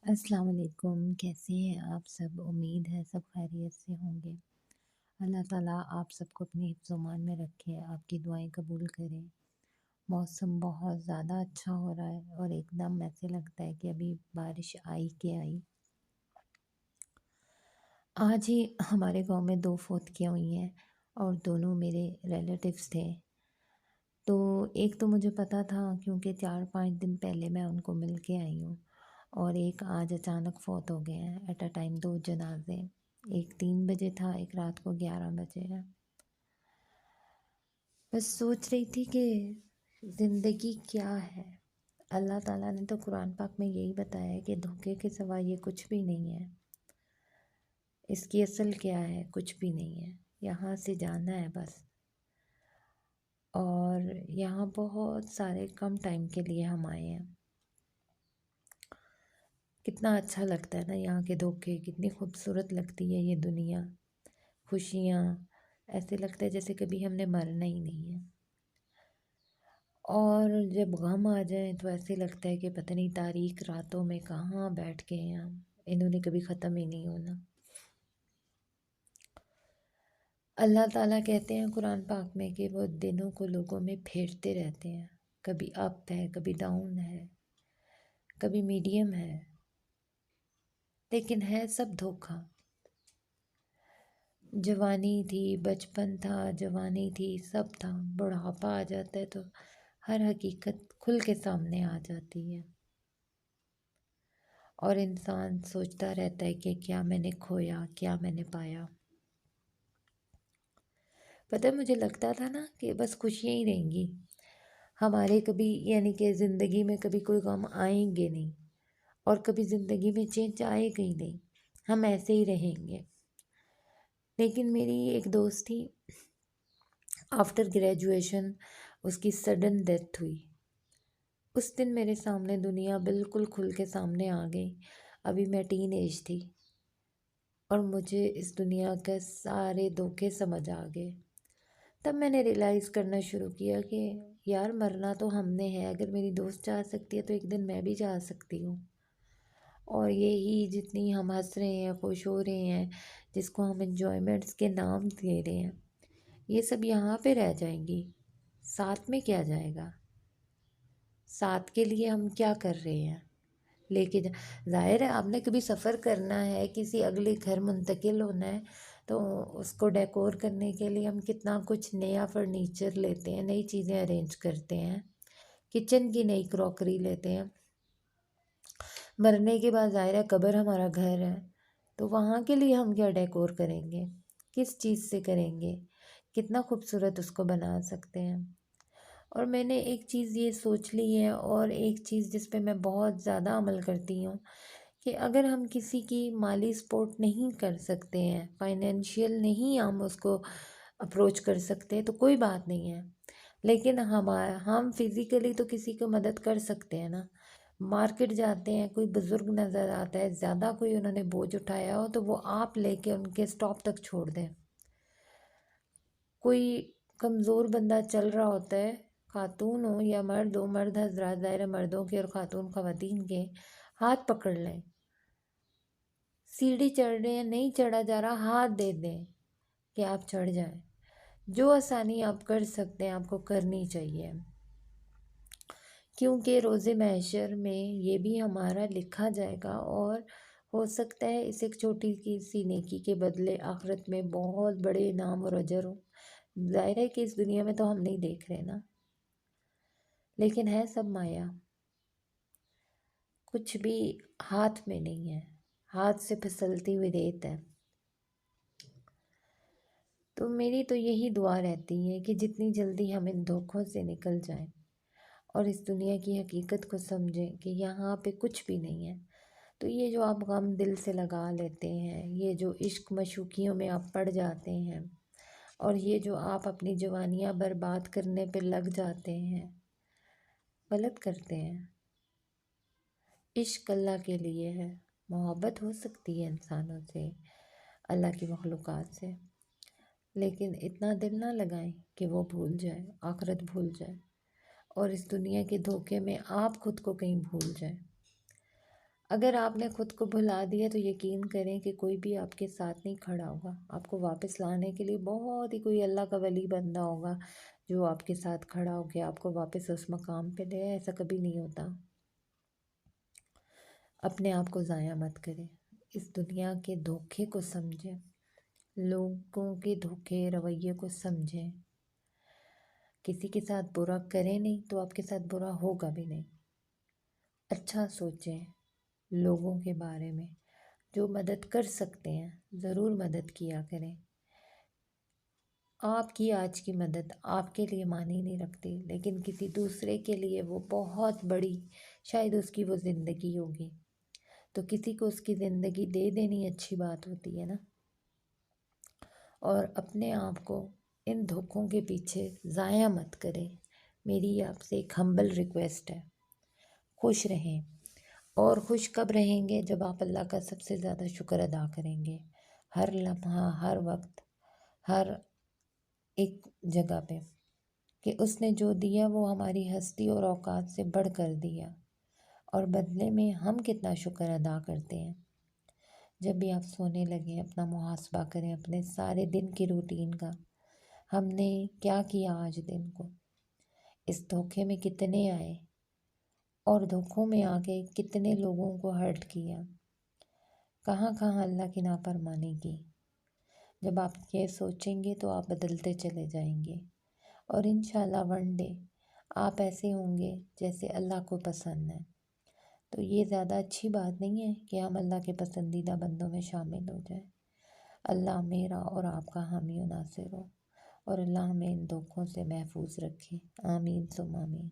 अस्सलाम वालेकुम। कैसे हैं आप सब? उम्मीद है सब खैरियत से होंगे। अल्लाह ताला आप सबको अपने हिफ्ज़-ओ-मान में रखे, आपकी दुआएं कबूल करे। मौसम बहुत ज़्यादा अच्छा हो रहा है और एकदम ऐसे लगता है कि अभी बारिश आई के आई। आज ही हमारे गांव में 2 फौतगियाँ हुई हैं और दोनों मेरे रिलेटिव्स थे। तो एक तो मुझे पता था क्योंकि 4-5 दिन पहले मैं उनको मिल के आई हूँ, और एक आज अचानक फ़ौत हो गए हैं एट अ टाइम, 2 जनाज़े। एक 3 बजे था, एक रात को 11 बजे है। बस सोच रही थी कि ज़िंदगी क्या है। अल्लाह ताला ने तो कुरान पाक में यही बताया है कि धोखे के सिवा ये कुछ भी नहीं है। इसकी असल क्या है? कुछ भी नहीं है। यहाँ से जाना है बस। और यहाँ बहुत सारे कम टाइम के लिए हम आए हैं। कितना अच्छा लगता है ना यहाँ के धोखे, कितनी खूबसूरत लगती है ये दुनिया। खुशियाँ, ऐसे लगता है जैसे कभी हमने मरना ही नहीं है। और जब गम आ जाए तो ऐसे लगता है कि पता नहीं तारीक रातों में कहाँ बैठ गए हैं हम, इन्होंने कभी ख़त्म ही नहीं होना। अल्लाह ताला कहते हैं कुरान पाक में कि वो दिनों को लोगों में फेरते रहते हैं। कभी अप है, कभी डाउन है, कभी मीडियम है, लेकिन है सब धोखा। जवानी थी, बचपन था, जवानी थी, सब था। बुढ़ापा आ जाता है तो हर हकीकत खुल के सामने आ जाती है और इंसान सोचता रहता है कि क्या मैंने खोया, क्या मैंने पाया। पता है, मुझे लगता था ना कि बस खुशियाँ ही रहेंगी हमारे, कभी यानी कि ज़िंदगी में कभी कोई गम आएंगे नहीं और कभी ज़िंदगी में चेंज आएगा ही नहीं, हम ऐसे ही रहेंगे। लेकिन मेरी एक दोस्त थी, आफ्टर ग्रेजुएशन उसकी सडन डेथ हुई। उस दिन मेरे सामने दुनिया बिल्कुल खुल के सामने आ गई। अभी मैं टीन एज थी और मुझे इस दुनिया के सारे धोखे समझ आ गए। तब मैंने रियलाइज़ करना शुरू किया कि यार मरना तो हमने है। अगर मेरी दोस्त जा सकती है तो एक दिन मैं भी जा सकती हूँ। और यही जितनी हम हंस रहे हैं, खुश हो रहे हैं, जिसको हम एंजॉयमेंट्स के नाम दे रहे हैं, ये सब यहाँ पे रह जाएंगी। साथ में क्या जाएगा? साथ के लिए हम क्या कर रहे हैं? लेकिन ज़ाहिर है आपने कभी सफ़र करना है, किसी अगले घर मुंतकिल होना है, तो उसको डेकोर करने के लिए हम कितना कुछ नया फर्नीचर लेते हैं, नई चीज़ें अरेंज करते हैं, किचन की नई क्रॉकरी लेते हैं। मरने के बाद ज़ाहिर है कब्र हमारा घर है, तो वहाँ के लिए हम क्या डेकोर करेंगे, किस चीज़ से करेंगे, कितना खूबसूरत उसको बना सकते हैं। और मैंने एक चीज़ ये सोच ली है, और एक चीज़ जिस पे मैं बहुत ज़्यादा अमल करती हूँ, कि अगर हम किसी की माली सपोर्ट नहीं कर सकते हैं, फाइनेंशियल नहीं हम उसको अप्रोच कर सकते, तो कोई बात नहीं है। लेकिन हम फिज़िकली तो किसी को मदद कर सकते हैं ना। मार्केट जाते हैं, कोई बुज़ुर्ग नज़र आता है, ज़्यादा कोई उन्होंने बोझ उठाया हो, तो वो आप लेके उनके स्टॉप तक छोड़ दें। कोई कमज़ोर बंदा चल रहा होता है, खातून हो या मर्द हो, मर्द हजरात, दायरा मर्दों के और खातून ख़वातीन के, हाथ पकड़ लें। सीढ़ी चढ़ रहे हैं, नहीं चढ़ा जा रहा, हाथ दे दें कि आप चढ़ जाएं। जो आसानी आप कर सकते हैं आपको करनी चाहिए, क्योंकि रोज़े महशर में ये भी हमारा लिखा जाएगा। और हो सकता है इस एक छोटी की सी नेकी के बदले आखिरत में बहुत बड़े इनाम और अजर हो। ज़ाहिर है कि इस दुनिया में तो हम नहीं देख रहे ना, लेकिन है सब माया। कुछ भी हाथ में नहीं है, हाथ से फिसलती हुई रेत है। तो मेरी तो यही दुआ रहती है कि जितनी जल्दी हम इन धोखों से निकल जाएं और इस दुनिया की हकीकत को समझें कि यहाँ पे कुछ भी नहीं है। तो ये जो आप गम दिल से लगा लेते हैं, ये जो इश्क मशूकियों में आप पड़ जाते हैं, और ये जो आप अपनी जवानियाँ बर्बाद करने पे लग जाते हैं, गलत करते हैं। इश्क अल्लाह के लिए है। मोहब्बत हो सकती है इंसानों से, अल्लाह की मखलूक़ात से, लेकिन इतना दिल ना लगाएं कि वो भूल जाए, आखिरत भूल जाए और इस दुनिया के धोखे में आप खुद को कहीं भूल जाए। اگر آپ نے خود کو بھلا دیا تو یقین کریں کہ کوئی بھی آپ کے ساتھ نہیں کھڑا ہوگا، آپ کو واپس لانے کے لیے بہت ہی کوئی اللہ کا ولی بندہ ہوگا جو آپ کے ساتھ کھڑا ہو کے آپ کو واپس اس مقام پہ لے آئے۔ ایسا کبھی نہیں ہوتا۔ اپنے آپ کو ضائع مت کریں، اس دنیا کے دھوکے کو سمجھیں، لوگوں کے دھوکے رویے کو سمجھیں۔ کسی کے ساتھ برا کریں نہیں تو آپ کے ساتھ برا ہوگا بھی نہیں۔ اچھا سوچیں لوگوں کے بارے میں، جو مدد کر سکتے ہیں ضرور مدد کیا کریں۔ آپ کی آج کی مدد آپ کے لیے معنی نہیں رکھتی، لیکن کسی دوسرے کے لیے وہ بہت بڑی، شاید اس کی وہ زندگی ہوگی، تو کسی کو اس کی زندگی دے دینی اچھی بات ہوتی ہے نا۔ اور اپنے آپ کو ان دھوکوں کے پیچھے ضائع مت کریں۔ میری آپ سے ایک ہمبل ریکویسٹ ہے، خوش رہیں۔ اور خوش کب رہیں گے؟ جب آپ اللہ کا سب سے زیادہ شکر ادا کریں گے، ہر لمحہ، ہر وقت، ہر ایک جگہ پہ، کہ اس نے جو دیا وہ ہماری ہستی اور اوقات سے بڑھ کر دیا، اور بدلے میں ہم کتنا شکر ادا کرتے ہیں۔ جب بھی آپ سونے لگیں اپنا محاسبہ کریں اپنے سارے دن کی روٹین کا، ہم نے کیا کیا آج دن کو، اس دھوکے میں کتنے آئے اور دھوکوں میں آ کے کتنے لوگوں کو ہرٹ کیا، کہاں کہاں اللہ کی نافرمانی کی۔ جب آپ یہ سوچیں گے تو آپ بدلتے چلے جائیں گے، اور انشاءاللہ ون ڈے آپ ایسے ہوں گے جیسے اللہ کو پسند ہے۔ تو یہ زیادہ اچھی بات نہیں ہے کہ ہم اللہ کے پسندیدہ بندوں میں شامل ہو جائیں۔ اللہ میرا اور آپ کا حامی و ناصر ہو، اور اللہ ہمیں ان دھوکوں سے محفوظ رکھے۔ آمین ثم آمین۔